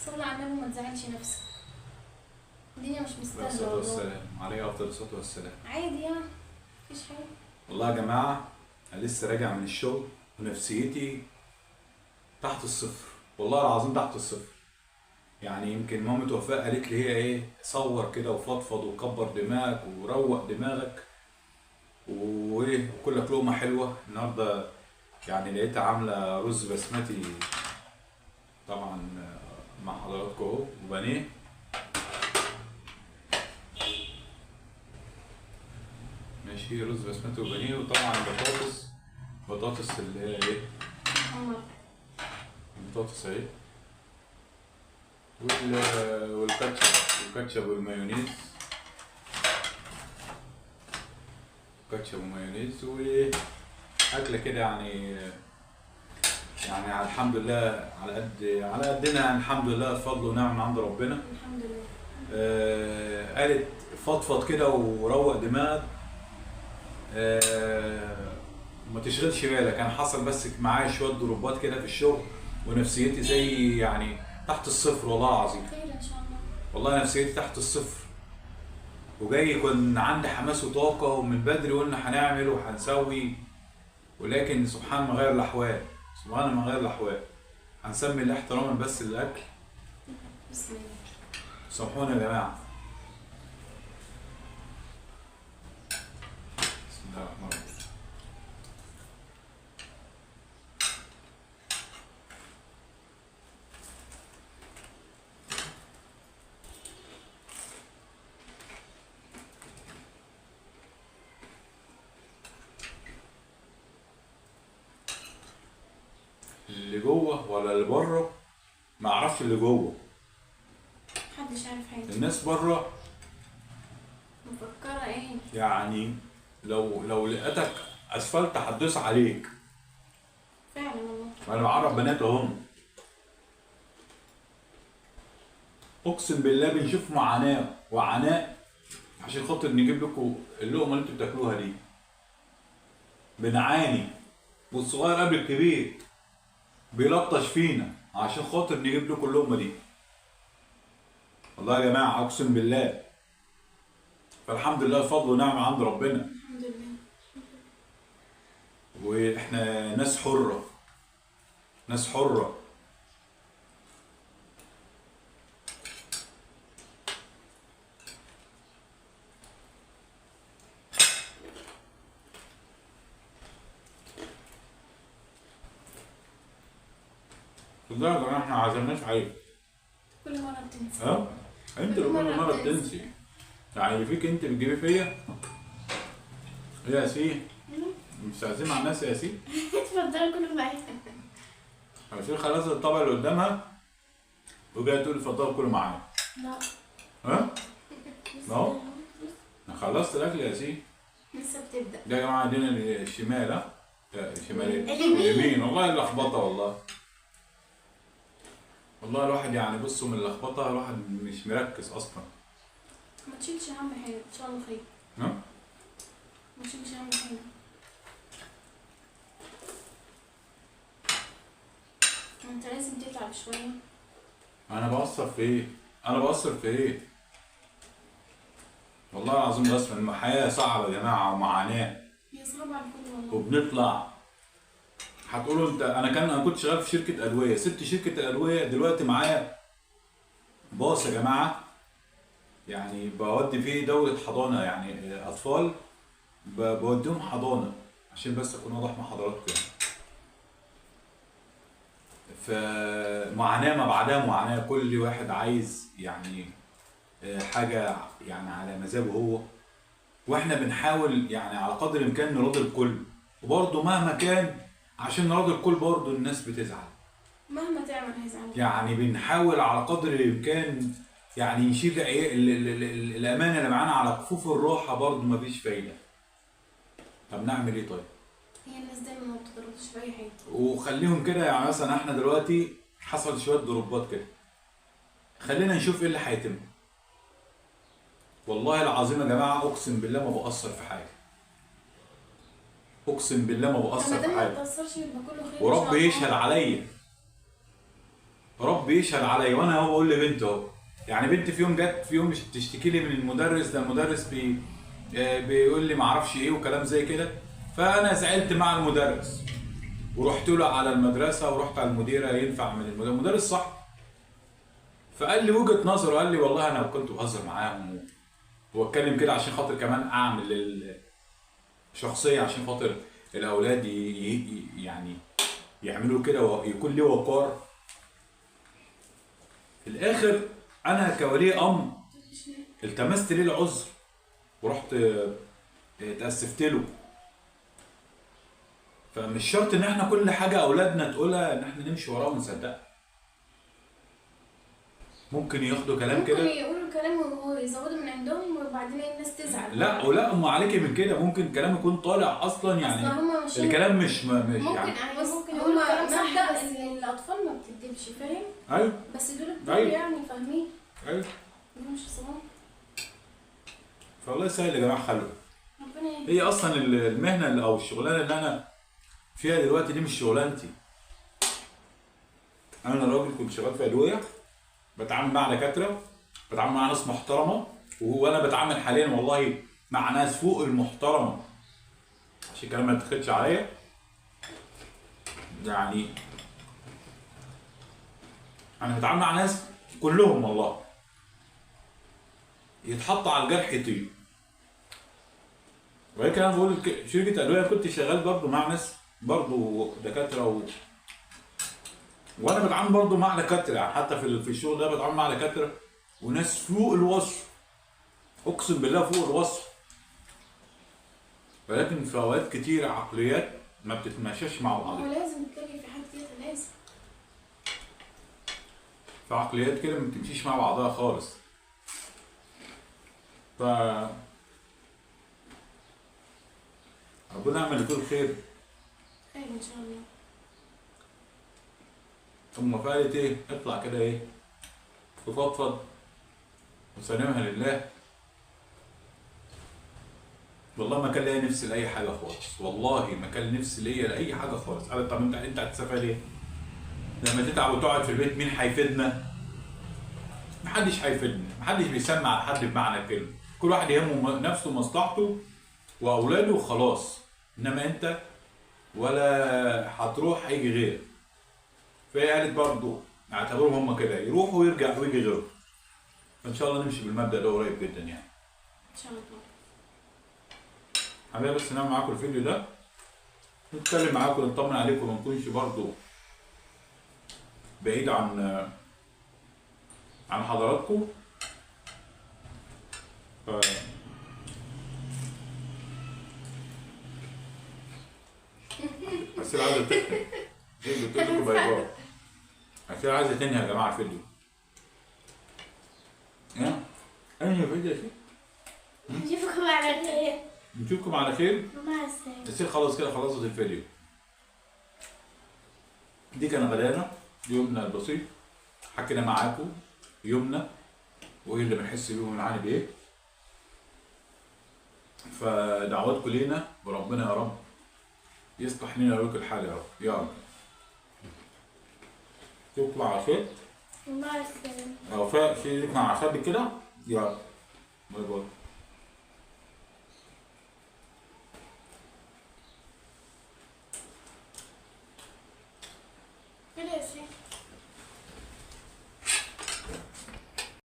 صلي على النبي وما تزعلش نفسك. الدنيا مش عليه مستاهله الصلاة والله. والسلام، عليه أفضل الصلاة والسلام. عادي يعني، مفيش حاجه. والله يا جماعة أنا لسه راجع من الشغل ونفسيتي تحت الصفر، والله العظيم تحت الصفر. يعني يمكن مامة وفاء قالت لي هي إيه، صور كده وفضفض وكبر دماغك وروق دماغك وإيه، وكلك لقمة حلوة. النهاردة يعني لقيتها عاملة رز بسمتي طبعا مع حضراتكم أهو، وبانيه. ماشي، رز بسمتي وبانيه، وطبعا بطاطس اللي هي ايه، عمر البطاطس اهي، والكاتشب والمايونيز، كاتشب ومايونيز واكله كده يعني. يعني الحمد لله على قدنا يعني، الحمد لله فضل ونعم من عند ربنا. الحمد لله. قالت فضفض كده وروق دماغك. ما تشغلش بالك، انا حصل بس معايا شويه ضربات كده في الشغل ونفسيتي زي يعني تحت الصفر، والله العظيم. خير ان شاء الله. والله نفسيتي تحت الصفر، وجاي كان عندي حماس وطاقه ومن بدري قلنا هنعمل وهنسوي، ولكن سبحان ما غير الاحوال، سبحان ما غير الاحوال. هنسمي الله احتراما بس للاكل. بسم الله. سامحونا يا جماعه. بسم الله الرحمن الرحيم. اللي جوه ولا اللي بره؟ ما اعرفش اللي جوه. محدش عارف حاجه. الناس بره مفكره ايه؟ يعني لو لقيتك اسفلت هتدوس عليك. فعلا والله. انا بعرف بنات اهم، اقسم بالله بنشوف معاناه وعناء عشان خاطر نجيب لكم اللقمه اللي انتوا بتاكلوها دي. بنعاني، والصغير قبل الكبير بيلطش فينا عشان خاطر نجيب لكم اللقمه دي. والله يا جماعه اقسم بالله. فالحمد لله فضل ونعمه عند ربنا، الحمد لله. واحنا ناس حره، ناس حره. خد بالك يا جماعه احنا ما عزمناش عليك. كل مره بتنسى. ها؟ انت اللي كل مره بتنسي. يعني اللي فيك انت بتجيبيه فيا. ايه يا ياسين؟ مش عايزين مع الناس يا ياسين؟ اتفضلوا كلوا معايا. ياسين خلاص الطبق اللي قدامها وجايه تقول اتفضلوا كلوا معايا. لا. ها؟ اهو. انا خلصت الاكل يا ياسين. لسه بتبدا. ده يا جماعه عندنا الشمال. ها؟ لا الشمال ايه؟ اليمين. اليمين. والله اللخبطه والله. والله الواحد يعني بصوا من اللخبطه الواحد مش مركز اصلا. ما تشيلش هم حاجه، ان شاء الله خير. ها؟ ما تشيلش هم حاجه. انت لازم تتعب شويه. انا بأثر في ايه؟ انا بأثر في ايه؟ والله العظيم بس الحياة صعبة يا جماعة ومعاناة. هي صعبه على الكل والله. وبنطلع هتقولوا انت، انا كنت شغال في شركة أدوية، سبت شركة الأدوية دلوقتي معايا باص يا جماعة. يعني بودي فيه دورة حضانة، يعني أطفال بوديهم حضانة عشان بس أكون واضح مع حضراتكم يعني. فمعاناة ما بعدها معاناة، كل واحد عايز يعني حاجة يعني على مزاجه هو، واحنا بنحاول يعني على قدر الامكان نراضي الكل، وبرضه مهما كان عشان نراضي الكل برضه الناس بتزعل. مهما تعمل هيزعلوا. يعني بنحاول على قدر الامكان يعني نشيل الامانه اللي معانا على كفوف الراحه، برضه مفيش فايده. طب نعمل ايه طيب؟ هي الناس دايما ما بتضربش في اي حاجه. وخليهم كده، يعني مثلا احنا دلوقتي حصل شويه ضربات كده، خلينا نشوف ايه اللي هيتم. والله العظيم يا جماعه اقسم بالله ما بأثر في حاجه، اقسم بالله ما بأثر في ما حاجه، تأثرش يبقى كله خير. ورب يشهد عليا. ربي يشهد عليا وانا هو بقول لبنتي اهو. يعني بنتي في يوم جت في يوم تشتكي لي من المدرس ده، المدرس بيقول لي ما اعرفش ايه وكلام زي كده. فانا زعلت مع المدرس ورحت له على المدرسه ورحت على المديره، ينفع من المدرس صح. فقال لي وجهه نظره، قال لي والله انا كنت بهزر معاهم واتكلم كده عشان خاطر كمان اعمل شخصيه، عشان خاطر الاولاد يعني يعملوا كده ويكون ليه وقار. في الاخر انا كولي امر التمست ليه العذر ورحت اتاسفت له. فمش شرط ان احنا كل حاجه اولادنا تقولها ان احنا نمشي وراها ونصدقها. ممكن ياخدوا كلام ممكن كده، يقولوا كلام ويزودوا من عندهم وبعدين الناس تزعل. لا ولا ام عليكي من كده، ممكن كلام يكون طالع اصلا يعني اصل هما مش الكلام مش ممكن يعني. بس ممكن يقولوا كلام صح بس الاطفال ما بتكدبش، فاهم؟ ايوه بس دول الكبار أيوة. يعني فاهمين. ايوه دول مش صغار. فالله يسهل يا جماعه حلو. ربنا يهديك. هي اصلا المهنه او الشغلانه اللي انا فيها دلوقتي دي مش شغلانتي. انا راجل كنت شغال في ادويه، بتعامل مع دكاتره، بتعامل مع ناس محترمه، وانا بتعامل حاليا والله مع ناس فوق المحترمه عشان الكلام ما يتاخدش عليا. يعني انا بتعامل مع ناس كلهم والله يتحط على الجرح يطيب. ولكن انا بقول شركه ادويه كنت شغال برضه مع ناس برضه دكاتره وانا بتعامل برضه مع دكاتره، يعني حتى في الشغل ده بتعامل مع دكاتره وناس فوق الوصف، اقسم بالله فوق الوصف. ولكن في اوقات كتير عقليات ما بتتماشاش مع هو بعضها. لازم تلاقي في حد كده، لازم. في عقليات كده ما بتمشيش مع بعضها خالص. ف ربنا يعمل لكل خير. خير ان شاء الله. ثم فقالت ايه؟ اطلع كده ايه؟ تفضفض وسلمها لله. والله ما كان ليا نفس لاي حاجه خالص، والله ما كان نفس ليا لاي حاجه خالص. قالت طب انت هتسافر ليه؟ لما تتعب وتقعد في البيت مين هيفيدنا؟ محدش هيفيدنا، محدش بيسمع على حد بمعنى الكلمه، كل واحد يهمه نفسه ومصلحته واولاده وخلاص. انما انت ولا هتروح هيجي غيرك. فهي قالت برضه اعتبرهم هم كده، يروحوا ويرجع ويجي غيرهم. فان شاء الله نمشي بالمبدا ده قريب جدا يعني. ان شاء الله. حبايبي بس نعمل معاكم الفيديو ده، نتكلم معاكم نطمن عليكم، ما نكونش برضه بعيد عن حضراتكم. بس عايزه تنهي. ايه قلت لكم باي باي. بس عايزه تنهي يا جماعه الفيديو. ها؟ انهي الفيديو يا شيخ. نشوفكم على خير. نشوفكم على خير. مع السلامة. يصير خلاص كده خلصت الفيديو. دي كان غدانا يومنا البسيط، حكينا معاكم يومنا وايه اللي بنحس بيه ونعاني بايه. فدعواتكم لينا وربنا يا رب يصلح لنا ولكم الحال يا رب يا رب. نشوفكم على خير. مع السلامة. لو في شيء مع خدك كده يلا باي باي.